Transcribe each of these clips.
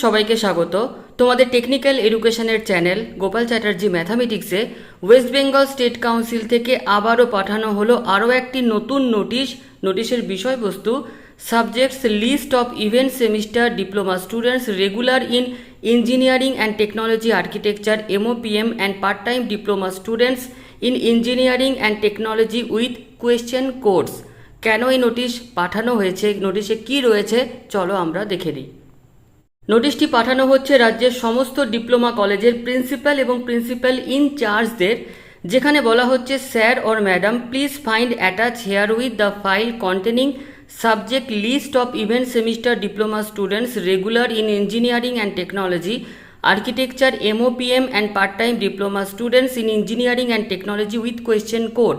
সবাইকে স্বাগত তোমাদের টেকনিক্যাল এডুকেশনের চ্যানেল গোপাল চ্যাটার্জি ম্যাথামেটিক্সে ওয়েস্ট বেঙ্গল স্টেট কাউন্সিল থেকে আবারও পাঠানো হলো আরও একটি নতুন নোটিশের বিষয়বস্তু subjects list of event semester diploma students regular in engineering and technology architecture MOPM and part time diploma students in engineering and technology with question codes. কেন এই নোটিশ পাঠানো হয়েছে, নোটিশে কি রয়েছে, চলো আমরা দেখে নিই। নোটিশটি পাঠানো হচ্ছে রাজ্যের সমস্ত ডিপ্লোমা কলেজের প্রিন্সিপাল এবং প্রিন্সিপাল ইনচার্জদের, যেখানে বলা হচ্ছে sir or madam please find attach here with the file containing subject list of event semester diploma students regular in engineering and technology architecture MOPM and part time diploma students in engineering and technology with question code.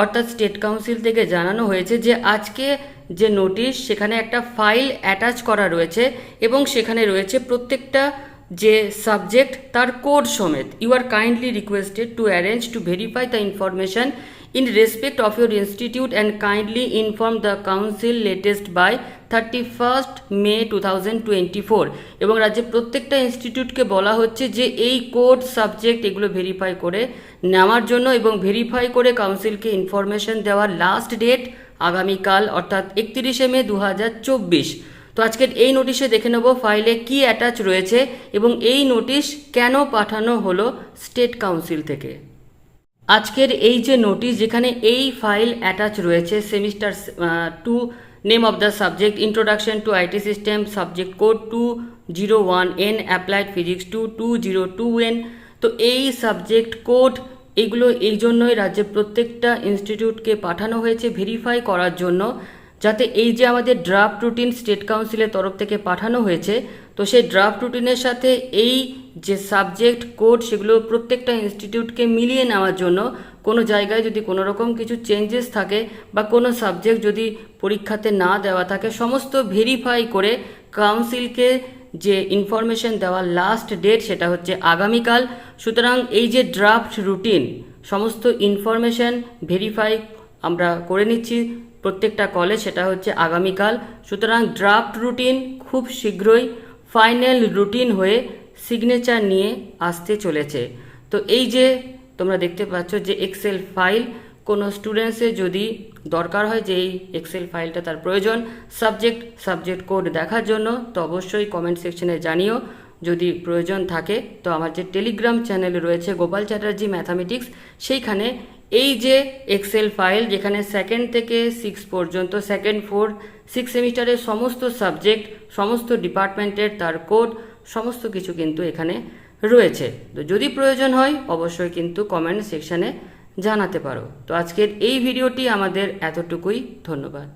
অর্থাৎ state council থেকে জানানো হয়েছে যে আজকে যে notice সেখানে একটা file attach করা রয়েছে এবং সেখানে রয়েছে প্রত্যেকটা যে সাবজেক্ট তার কোড সমেত। You are kindly requested to arrange to verify the information in respect of your institute and kindly inform the council latest by 31st May 2024। এবং রাজ্যের প্রত্যেকটা ইনস্টিটিউটকে বলা হচ্ছে যে এই কোড সাবজেক্ট এগুলো ভেরিফাই করে নেওয়ার জন্য এবং ভেরিফাই করে কাউন্সিলকে ইনফরমেশন দেওয়ার লাস্ট ডেট আগামীকাল অর্থাৎ 31শে মে 2024। তো আজকের এই নোটিশে দেখে নেব ফাইলে কি অ্যাটাচ রয়েছে এবং এই নোটিশ কেন পাঠানো হলো স্টেট কাউন্সিল থেকে। আজকের এই যে নোটিশ, যেখানে এই ফাইল অ্যাটাচ রয়েছে semester 2 name of the subject introduction to IT system subject code 201N applied physics 202N। তো এই সাবজেক্ট কোড এগুলো এই জন্যই রাজ্যের প্রত্যেকটা ইনস্টিটিউটকে পাঠানো হয়েছে ভেরিফাই করার জন্য, যাতে এই যে আমাদের ড্রাফট রুটিন স্টেট কাউন্সিলের তরফ থেকে পাঠানো হয়েছে, তো সেই ড্রাফট রুটিনের সাথে এই যে সাবজেক্ট কোড সেগুলো প্রত্যেকটা ইনস্টিটিউটকে মিলিয়ে নেওয়ার জন্য কোনো জায়গায় যদি কোনো রকম কিছু চেঞ্জেস থাকে বা কোনো সাবজেক্ট যদি পরীক্ষাতে না দেওয়া থাকে, সমস্ত ভেরিফাই করে কাউন্সিলকে যে ইনফরমেশন দেওয়ার লাস্ট ডেট সেটা হচ্ছে আগামীকাল। সুতরাং এই যে ড্রাফট রুটিন সমস্ত ইনফরমেশন ভেরিফাই আমরা করে নিচ্ছি প্রত্যেকটা কলেজ, সেটা হচ্ছে আগামীকাল। সুতরাং ড্রাফট রুটিন খুব শীঘ্রই ফাইনাল রুটিন হয়ে সিগনেচার নিয়ে আসতে চলেছে। তো এই যে তোমরা দেখতে পাচ্ছ যে এক্সেল ফাইল, কোনো স্টুডেন্টসের যদি দরকার হয় যে এই এক্সেল ফাইলটা তার প্রয়োজন সাবজেক্ট কোড দেখার জন্য, তো অবশ্যই কমেন্ট সেকশনে জানিও। যদি প্রয়োজন থাকে তো আমার যে টেলিগ্রাম চ্যানেল রয়েছে গোপাল চ্যাটার্জি ম্যাথামেটিক্স, সেইখানে এই যে এক্সেল ফাইল যেখানে 2nd থেকে 6 পর্যন্ত 2nd 4 6 সেমিস্টারের সমস্ত সাবজেক্ট সমস্ত ডিপার্টমেন্টের তার কোড সমস্ত কিছু কিন্তু এখানে রয়েছে। তো যদি প্রয়োজন হয় অবশ্যই কিন্তু কমেন্ট সেকশানে জানাতে পারো। তো আজকের এই ভিডিওটি আমাদের এতটুকুই, ধন্যবাদ।